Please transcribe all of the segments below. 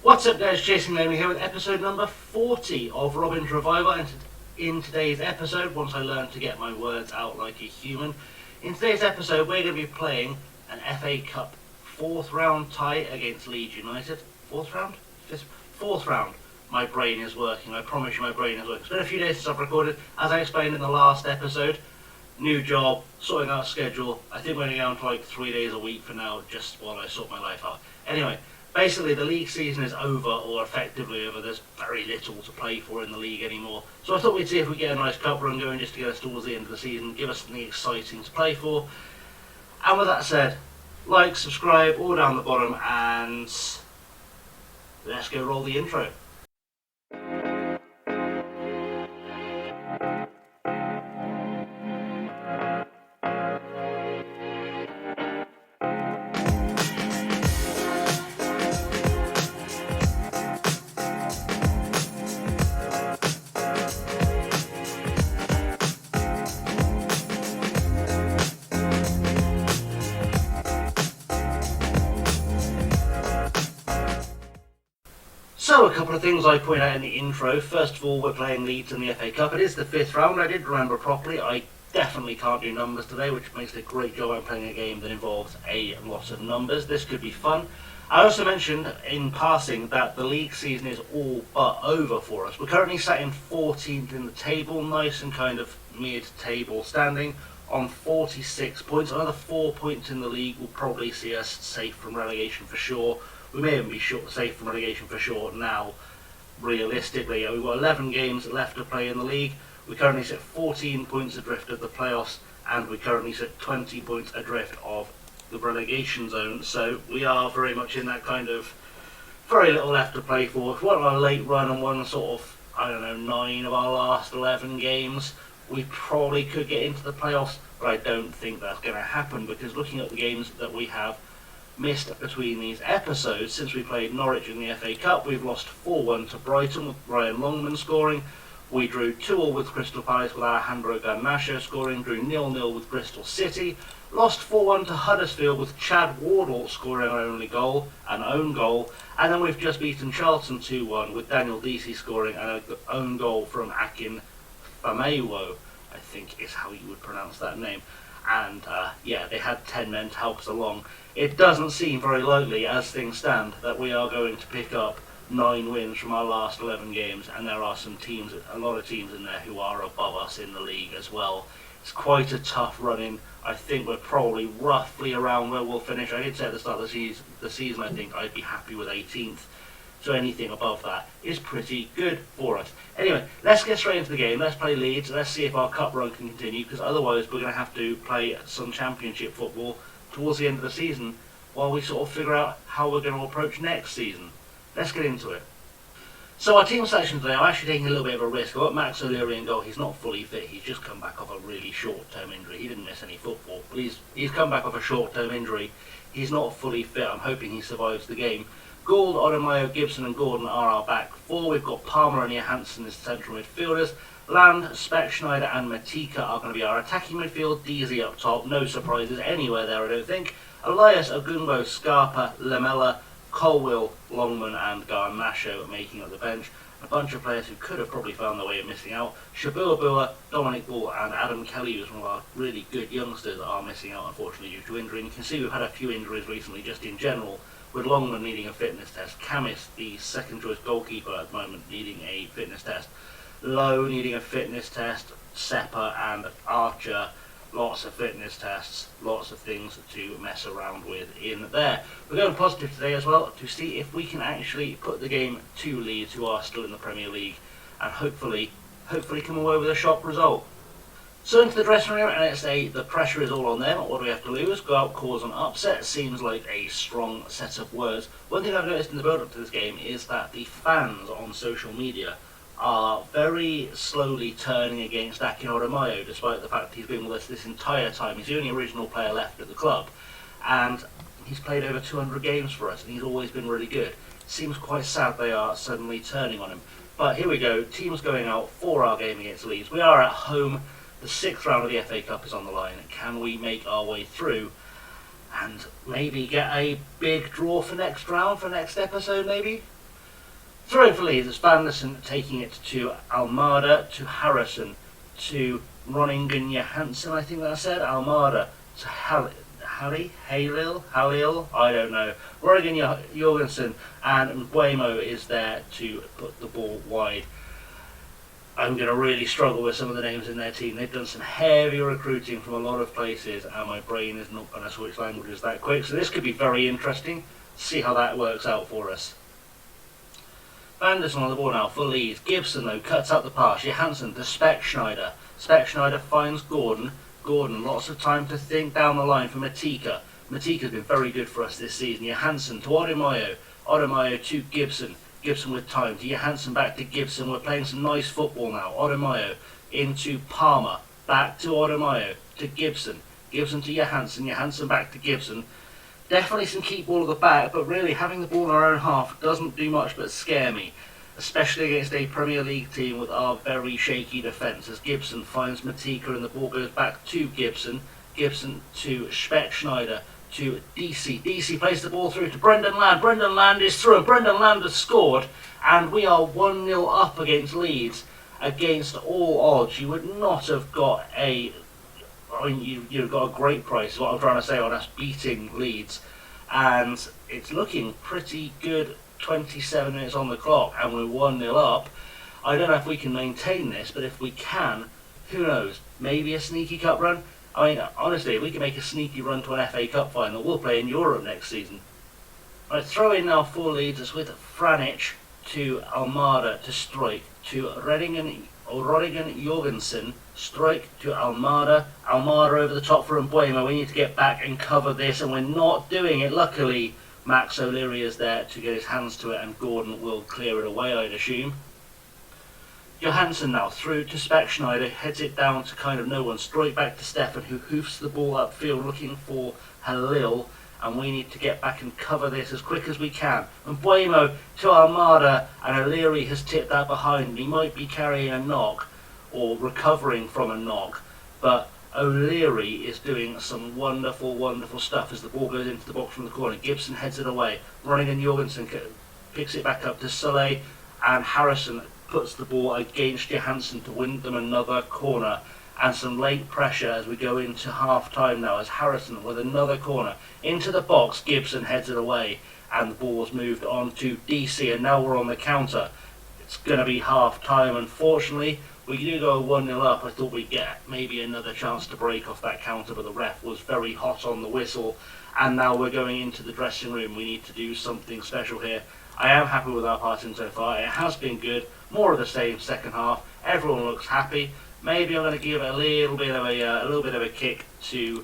What's up guys, Jason Lamey here with episode number 40 of Robin's Revival, and in today's episode, once I learn to get my words out like a human, in today's episode we're going to be playing an FA Cup 4th round tie against Leeds United. 4th round? 4th round. My brain is working, I promise you my brain is working. It's been a few days since I've recorded, as I explained in the last episode. New job, sorting out schedule. I think we're going down to like 3 days a week for now, just while I sort my life out. Anyway, basically the league season is over, or effectively over. There's very little to play for in the league anymore. So I thought we'd see if we get a nice cup run going just to get us towards the end of the season, give us something exciting to play for. And with that said, like, subscribe, all down the bottom, and let's go roll the intro. So, a couple of things I point out in the intro. First of all, we're playing Leeds in the FA Cup. It is the 5th round, I did remember properly. I definitely can't do numbers today, which makes it a great job. I'm playing a game that involves a lot of numbers. This could be fun. I also mentioned in passing that the league season is all but over for us. We're currently sat in 14th in the table, nice and kind of mid-table standing, on 46 points. Another 4 points in the league will probably see us safe from relegation for sure. We may even be safe from relegation for sure now, realistically. We've got 11 games left to play in the league. We currently sit 14 points adrift of the playoffs, and we currently sit 20 points adrift of the relegation zone. So we are very much in that kind of very little left to play for. If we want a late run and won sort of, 9 of our last 11 games, we probably could get into the playoffs, but I don't think that's going to happen, because looking at the games that we have missed between these episodes, since we played Norwich in the FA Cup, we've lost 4-1 to Brighton with Ryan Longman scoring. We drew 2-2 with Crystal Palace with Alejandro Garnacho scoring, drew 0-0 with Bristol City, lost 4-1 to Huddersfield with Chad Wardle scoring our only goal, an own goal, and then we've just beaten Charlton 2-1 with Daniel Deasy scoring an own goal from Akin Famewo, I think is how you would pronounce that name. And they had 10 men to help us along. It doesn't seem very likely, as things stand, that we are going to pick up 9 wins from our last 11 games, and there are a lot of teams in there who are above us in the league as well. It's quite a tough run-in. I think we're probably roughly around where we'll finish. I did say at the start of the season I think I'd be happy with 18th. So anything above that is pretty good for us. Anyway, let's get straight into the game. Let's play Leeds. Let's see if our cup run can continue, because otherwise we're going to have to play some championship football towards the end of the season while we sort of figure out how we're going to approach next season. Let's get into it. So our team selection today, I'm actually taking a little bit of a risk. I've got Max O'Leary in goal. He's not fully fit. He's just come back off a really short-term injury. He didn't miss any football, but he's come back off a short-term injury. He's not fully fit. I'm hoping he survives the game. Gould, Odomayo, Gibson and Gordon are our back four. We've got Palmer and Johansson as central midfielders. Land, Speck, Schneider and Matika are going to be our attacking midfield. Deasy up top, no surprises anywhere there I don't think. Elias, Ogumbo, Scarpa, Lamella, Colwill, Longman and Garnacho making up the bench. A bunch of players who could have probably found their way of missing out. Shabu Abua, Dominic Ball and Adam Kelly, who's one of our really good youngsters, are missing out unfortunately due to injury. And you can see we've had a few injuries recently just in general, with Longman needing a fitness test, Camis, the second choice goalkeeper at the moment, needing a fitness test, Lowe needing a fitness test, Seppa and Archer, lots of fitness tests, lots of things to mess around with in there. We're going positive today as well to see if we can actually put the game to Leeds, who are still in the Premier League, and hopefully come away with a shock result. So into the dressing room, and it's the pressure is all on them. What do we have to lose? Go out, cause an upset. Seems like a strong set of words. One thing I've noticed in the build-up to this game is that the fans on social media are very slowly turning against Akin Odomayo, despite the fact he's been with us this entire time. He's the only original player left at the club, and he's played over 200 games for us, and he's always been really good. Seems quite sad they are suddenly turning on him. But here we go, teams going out for our game against Leeds. We are at home. The 6th round of the FA Cup is on the line. Can we make our way through and maybe get a big draw for next round, for next episode maybe? Throw for Leeds, it's Vanderson taking it to Almada, to Harrison, to Groningen Johansson, I think that said, Almada, to Halil, I don't know. Groningen Jorgensen, and Mbuemo is there to put the ball wide. I'm going to really struggle with some of the names in their team. They've done some heavy recruiting from a lot of places, and my brain is not going to switch languages that quick. So this could be very interesting. See how that works out for us. Vanderson on the ball now for Leeds. Gibson, though, cuts out the pass. Johansson to Speckschneider. Speckschneider finds Gordon. Gordon, lots of time to think down the line for Matika. Matika's been very good for us this season. Johansson to Odemayo. Odemayo to Gibson. Gibson with time to Johansson, back to Gibson. We're playing some nice football now. Odemayo into Palmer, back to Odemayo, to Gibson. Gibson to Johansson. Johansson back to Gibson. Definitely some keep ball at the back, but really having the ball in our own half doesn't do much but scare me, especially against a Premier League team with our very shaky defence, as Gibson finds Matika and the ball goes back to Gibson. Gibson to Speckschneider, to DC. DC plays the ball through to Brendan Land. Brendan Land is through, and Brendan Land has scored, and we are 1-0 up against Leeds. Against all odds, you would not have got you've got a great price, is what I'm trying to say, on us beating Leeds. And it's looking pretty good. 27 minutes on the clock, and we're 1-0 up. I don't know if we can maintain this, but if we can, who knows? Maybe a sneaky cup run? I mean, honestly, if we can make a sneaky run to an FA Cup final, we'll play in Europe next season. Right, throw in now for Leeds. It's with Franic to Almada to Strike, to Groningen Jorgensen, Strike to Almada. Almada over the top for Mbuemo. We need to get back and cover this, and we're not doing it. Luckily, Max O'Leary is there to get his hands to it, and Gordon will clear it away, I'd assume. Johansson now through to Speckschneider, heads it down to kind of no one. Straight back to Stefan, who hoofs the ball upfield looking for Halil, and we need to get back and cover this as quick as we can. And Mbuemo to Almada, and O'Leary has tipped that behind. He might be carrying a knock, or recovering from a knock, but O'Leary is doing some wonderful, wonderful stuff as the ball goes into the box from the corner. Gibson heads it away. Groningen Jorgensen picks it back up to Soleil, and Harrison puts the ball against Johansson to win them another corner. And some late pressure as we go into half time now, as Harrison with another corner into the box. Gibson heads it away, and the ball's moved on to DC, and now we're on the counter. It's going to be half time. Unfortunately, we do go 1-0 up. I thought we'd get maybe another chance to break off that counter, but the ref was very hot on the whistle, and now we're going into the dressing room. We need to do something special here. I am happy with our passing so far. It has been good. More of the same second half. Everyone looks happy. Maybe I'm going to give a little bit of a kick to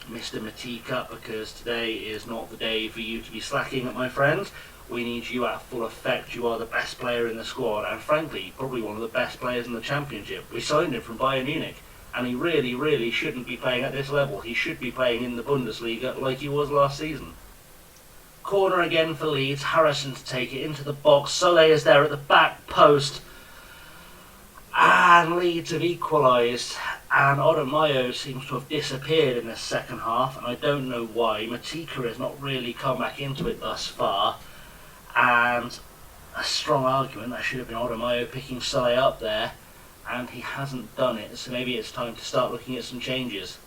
Mr. Matika, because today is not the day for you to be slacking, my friends. We need you at full effect. You are the best player in the squad, and frankly, probably one of the best players in the Championship. We signed him from Bayern Munich, and he really, really shouldn't be playing at this level. He should be playing in the Bundesliga like he was last season. Corner again for Leeds. Harrison to take it into the box. Soleil is there at the back post, and Leeds have equalised, and Odemayo seems to have disappeared in the second half, and I don't know why. Matika has not really come back into it thus far, and a strong argument that should have been Odemayo picking Soleil up there, and he hasn't done it, so maybe it's time to start looking at some changes.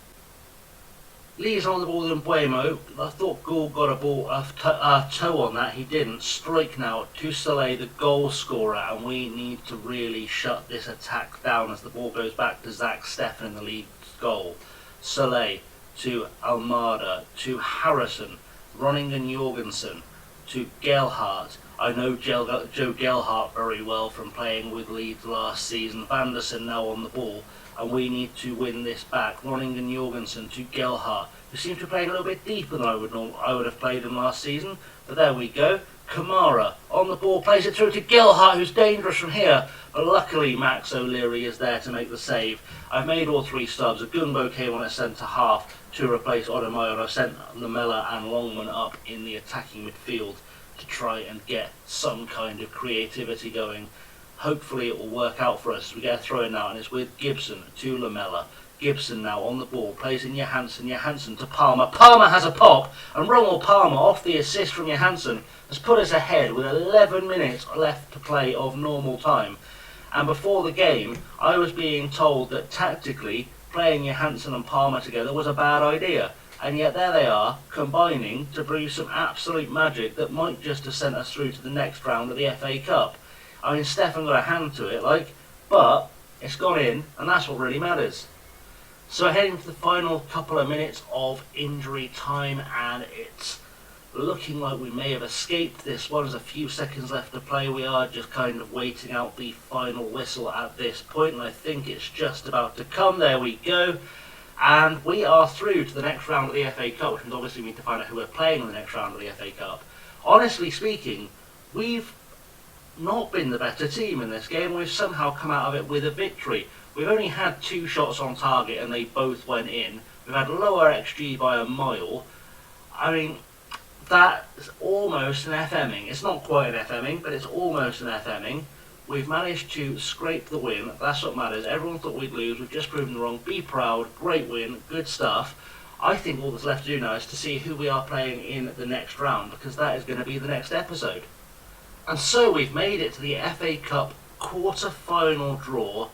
Leeds on the ball with Mbuemo. I thought Gould got a toe on that. He didn't. Strike now to Soleil, the goal scorer, and we need to really shut this attack down as the ball goes back to Zach Steffen in the Leeds goal. Soleil to Almada, to Harrison, Groningen Jorgensen, to Gelhardt. I know Joe Gelhardt very well from playing with Leeds last season. Vanderson now on the ball, and we need to win this back. Groningen Jorgensen to Gelhardt, who seems to be playing a little bit deeper than I would have played him last season. But there we go. Kamara on the ball, plays it through to Gelhardt, who's dangerous from here. But luckily, Max O'Leary is there to make the save. I've made all three subs. Agumbo came on at centre half to replace Odemayo, and I've sent Lamela and Longman up in the attacking midfield to try and get some kind of creativity going. Hopefully it will work out for us. We get a throw in now, and it's with Gibson to Lamela. Gibson now on the ball, plays in Johansson to Palmer. Palmer has a pop, and Rommel Palmer, off the assist from Johansson, has put us ahead with 11 minutes left to play of normal time. And before the game, I was being told that tactically, playing Johansson and Palmer together was a bad idea. And yet there they are, combining to brew some absolute magic that might just have sent us through to the next round of the FA Cup. I mean, Stefan got a hand to it, but it's gone in, and that's what really matters. So heading to the final couple of minutes of injury time, and it's looking like we may have escaped this one. There's a few seconds left to play. We are just kind of waiting out the final whistle at this point, and I think it's just about to come. There we go. And we are through to the next round of the FA Cup, which means obviously we need to find out who we're playing in the next round of the FA Cup. Honestly speaking, we've not been the better team in this game. We've somehow come out of it with a victory. We've only had 2 shots on target and they both went in. We've had lower XG by a mile. I mean, that's almost an FMing. It's not quite an FMing, but it's almost an FMing. We've managed to scrape the win. That's what matters. Everyone thought we'd lose. We've just proven them wrong. Be proud. Great win. Good stuff. I think all that's left to do now is to see who we are playing in the next round, because that is going to be the next episode. And so we've made it to the FA Cup quarter-final draw.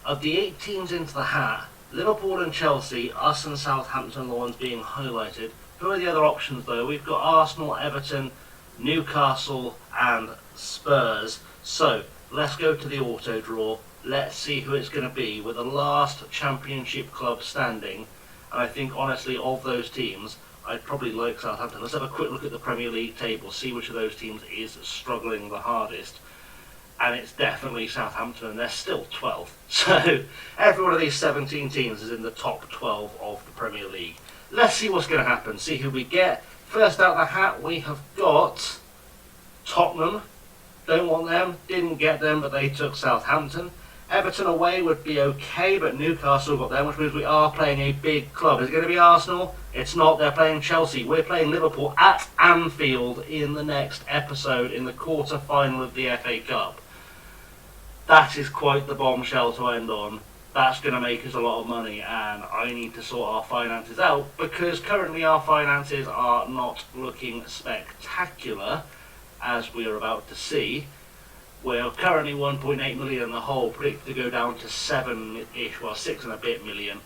Of the 8 teams into the hat, Liverpool and Chelsea, us and Southampton are the ones being highlighted. Who are the other options though? We've got Arsenal, Everton, Newcastle and Spurs. So let's go to the auto draw. Let's see who it's going to be with the last Championship club standing. And I think honestly of those teams, I'd probably like Southampton. Let's have a quick look at the Premier League table, see which of those teams is struggling the hardest. And it's definitely Southampton, and they're still 12th. So every one of these 17 teams is in the top 12 of the Premier League. Let's see what's going to happen, see who we get. First out the hat, we have got Tottenham. Don't want them, didn't get them, but they took Southampton. Everton away would be okay, but Newcastle got them, which means we are playing a big club. Is it going to be Arsenal? It's not. They're playing Chelsea. We're playing Liverpool at Anfield in the next episode in the quarter-final of the FA Cup. That is quite the bombshell to end on. That's going to make us a lot of money, and I need to sort our finances out, because currently our finances are not looking spectacular, as we are about to see. We're currently 1.8 million in the hole, predicted to go down to 7-ish, well 6 and a bit million.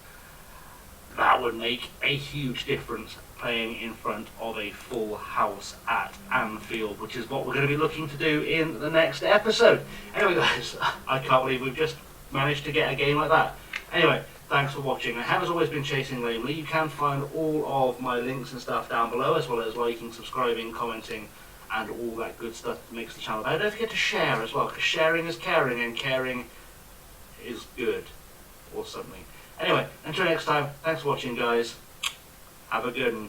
That would make a huge difference playing in front of a full house at Anfield, which is what we're going to be looking to do in the next episode. Anyway guys, I can't believe we've just managed to get a game like that. Anyway, thanks for watching. I have as always been Chasing Lamely. You can find all of my links and stuff down below, as well as liking, subscribing, commenting, and all that good stuff that makes the channel better. Don't forget to share as well, because sharing is caring, and caring is good, or something. Anyway, until next time, thanks for watching guys. Have a good one.